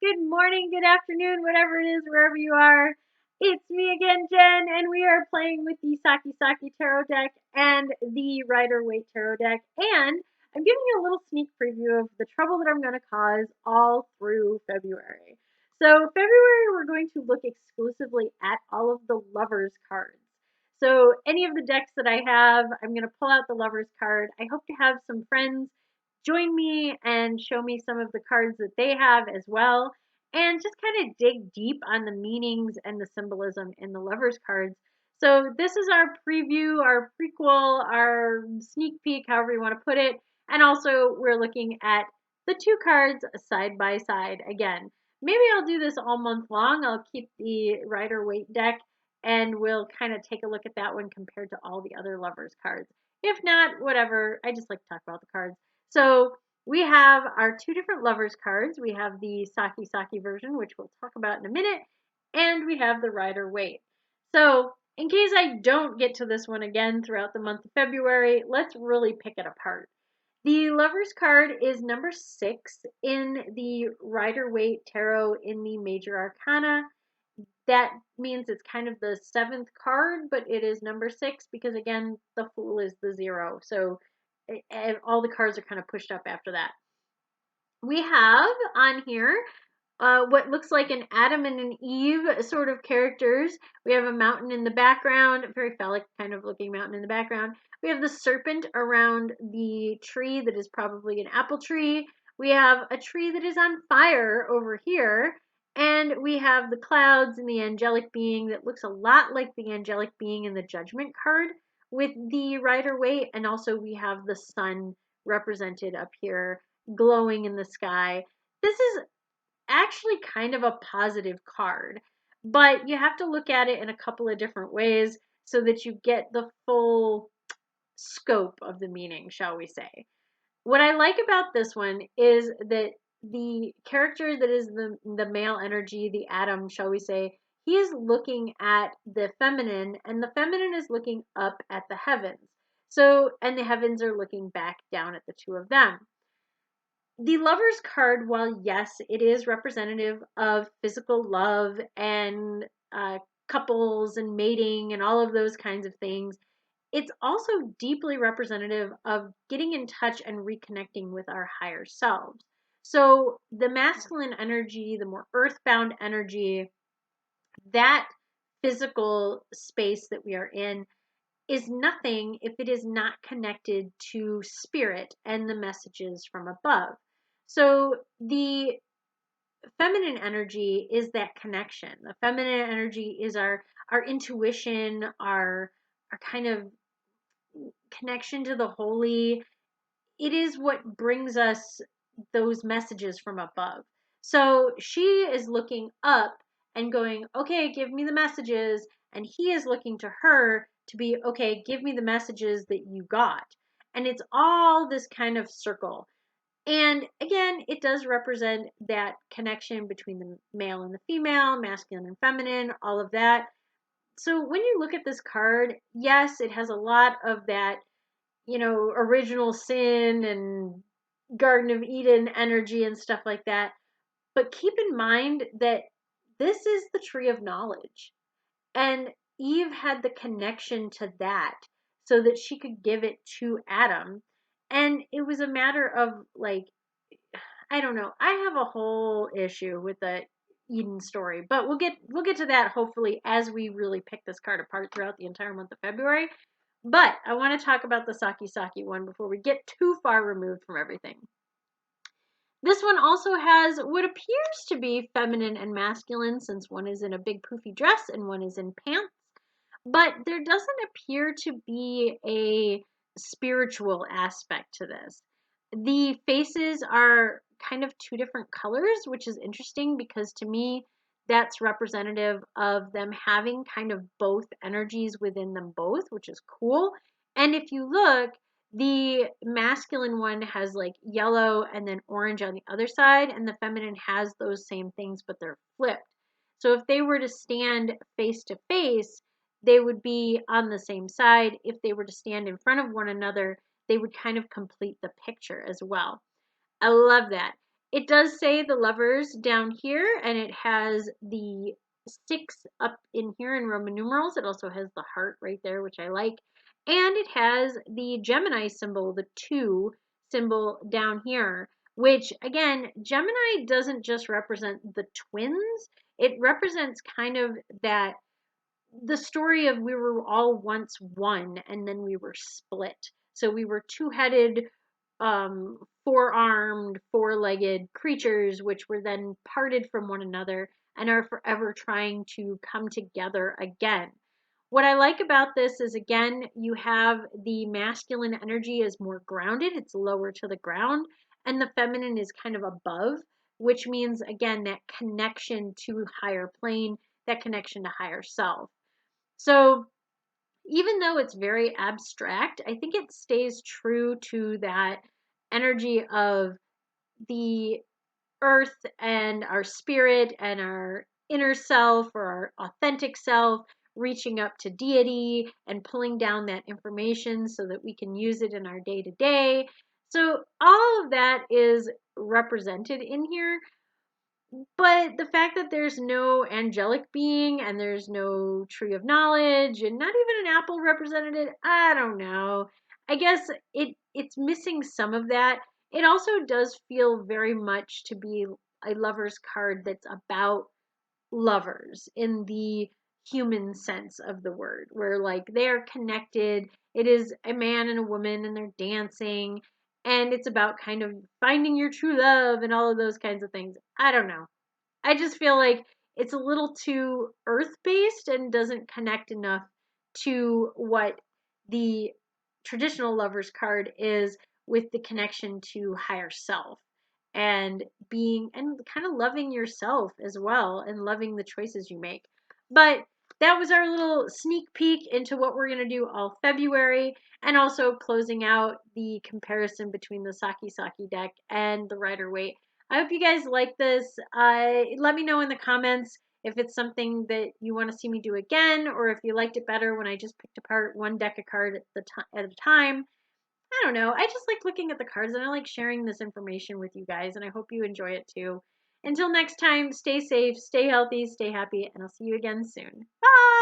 good morning, good afternoon, whatever it is, wherever you are. It's me again, Jen, and we are playing with the Sakki Sakki Tarot deck and the Rider-Waite Tarot deck. And I'm giving you a little sneak preview of the trouble that I'm going to cause all through February. So, February, we're going to look exclusively at all of the Lovers cards. So, any of the decks that I have, I'm going to pull out the Lovers card. I hope to have some friends join me and show me some of the cards that they have as well, and just kind of dig deep on the meanings and the symbolism in the Lovers cards. So this is our preview, our prequel, our sneak peek, however you want to put it. And also we're looking at the two cards side by side again. Maybe I'll do this all month long. I'll keep the Rider-Waite deck and we'll kind of take a look at that one compared to all the other Lovers cards. If not, whatever. I just like to talk about the cards. So we have our two different Lovers cards. We have the Sakki Sakki version, which we'll talk about in a minute, and we have the Rider-Waite. So in case I don't get to this one again throughout the month of February, let's really pick it apart. The Lovers card is number 6 in the Rider-Waite Tarot in the Major Arcana. That means it's kind of the 7th card, but it is number 6 because, again, the Fool is the 0. So all the cards are kind of pushed up after that. We have on here what looks like an Adam and an Eve sort of characters. We have a mountain in the background, a very phallic kind of looking mountain in the background. We have the serpent around the tree that is probably an apple tree. We have a tree that is on fire over here. And we have the clouds and the angelic being that looks a lot like the angelic being in the Judgment card with the Rider-Waite. And also we have the sun represented up here glowing in the sky. This is actually kind of a positive card, but you have to look at it in a couple of different ways so that you get the full scope of the meaning, shall we say. What I like about this one is that the character that is the male energy, the Adam, shall we say, he is looking at the feminine, and the feminine is looking up at the heavens. So, and the heavens are looking back down at the two of them. The Lovers card, while yes, it is representative of physical love and couples and mating and all of those kinds of things, it's also deeply representative of getting in touch and reconnecting with our higher selves. So the masculine energy, the more earthbound energy, that physical space that we are in is nothing if it is not connected to spirit and the messages from above. So the feminine energy is that connection. The feminine energy is our intuition, our kind of connection to the holy. It is what brings us those messages from above. So she is looking up and going, okay, give me the messages. And he is looking to her to be, okay, give me the messages that you got. And it's all this kind of circle. And again, it does represent that connection between the male and the female, masculine and feminine, all of that. So when you look at this card, yes, it has a lot of that, original sin and Garden of Eden energy and stuff like that. But keep in mind that this is the tree of knowledge. And Eve had the connection to that so that she could give it to Adam. And it was a matter of, like, I don't know. I have a whole issue with the Eden story, but we'll get to that hopefully as we really pick this card apart throughout the entire month of February. But I want to talk about the Sakki Sakki one before we get too far removed from everything. This one also has what appears to be feminine and masculine, since one is in a big poofy dress and one is in pants. But there doesn't appear to be a spiritual aspect to this. The faces are kind of two different colors, which is interesting because to me, that's representative of them having kind of both energies within them both, which is cool. And if you look, the masculine one has like yellow and then orange on the other side, and the feminine has those same things, but they're flipped. So if they were to stand face to face, they would be on the same side. If they were to stand in front of one another, they would kind of complete the picture as well. I love that. it does say the lovers down here, and it has the 6 up in here in Roman numerals. It also has the heart right there, which I like. And it has the Gemini symbol, the 2 symbol down here, which again, Gemini doesn't just represent the twins. It represents kind of that the story of we were all once one and then we were split. So we were two-headed, four-armed, four-legged creatures, which were then parted from one another and are forever trying to come together again. What I like about this is, again, you have the masculine energy is more grounded, it's lower to the ground, and the feminine is kind of above, which means, again, that connection to higher plane, that connection to higher self. So even though it's very abstract, I think it stays true to that energy of the earth and our spirit and our inner self or our authentic self reaching up to deity and pulling down that information so that we can use it in our day to day. So all of that is represented in here. But the fact that there's no angelic being and there's no tree of knowledge and not even an apple represented, I don't know. I guess it's missing some of that. It also does feel very much to be a lover's card that's about lovers in the human sense of the word, where like they're connected. It is a man and a woman and they're dancing, and it's about kind of finding your true love and all of those kinds of things. I don't know. I just feel like it's a little too earth based and doesn't connect enough to what the traditional lover's card is, with the connection to higher self and being and kind of loving yourself as well and loving the choices you make. But that was our little sneak peek into what we're going to do all February, and also closing out the comparison between the Sakki Sakki deck and the Rider-Waite. I hope you guys like this. Let me know in the comments if it's something that you want to see me do again, or if you liked it better when I just picked apart one deck of cards at a time. I don't know. I just like looking at the cards and I like sharing this information with you guys, and I hope you enjoy it too. Until next time, stay safe, stay healthy, stay happy, and I'll see you again soon. Bye!